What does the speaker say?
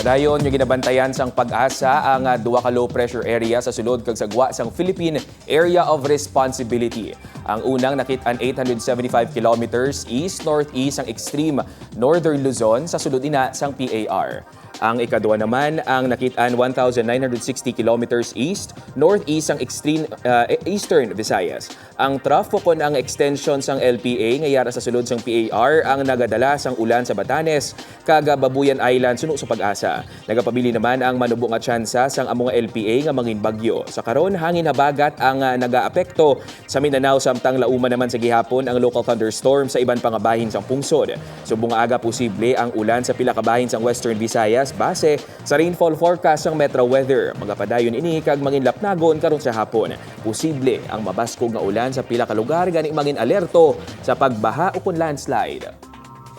Padayon yung ginabantayan sang pag-asa ang duwa ka low pressure area sa sulod kag sagwa sang Philippine Area of Responsibility. Ang unang nakit-an 875 kilometers east-northeast ang extreme northern Luzon sa sulod ina sang PAR. Ang ikaduwa naman ang nakit-an 1,960 kilometers east-northeast ang extreme eastern Visayas. Ang trough kon ang extension sang LPA ngayara sa sulod sang PAR ang nagadala sang ulan sa Batanes kaga Babuyan Island suno sa pag-asa. Nagapabili naman ang manubo nga tsansa sang among LPA nga mangin bagyo. Sa karon hangin habagat ang nagaapekto sa Mindanao samtang lauma naman sa gihapon ang local thunderstorm sa iban pang bahin sang pungsod. Subong aga posible ang ulan sa pila ka bahin sang Western Visayas base sa rainfall forecast ng Metro Weather. Magapadayon ini kag mangin lapnagon karon sa hapon. Posible ang mabaskog nga ulan sa pila ka lugar gani mangin alerto sa pagbaha o kun landslide.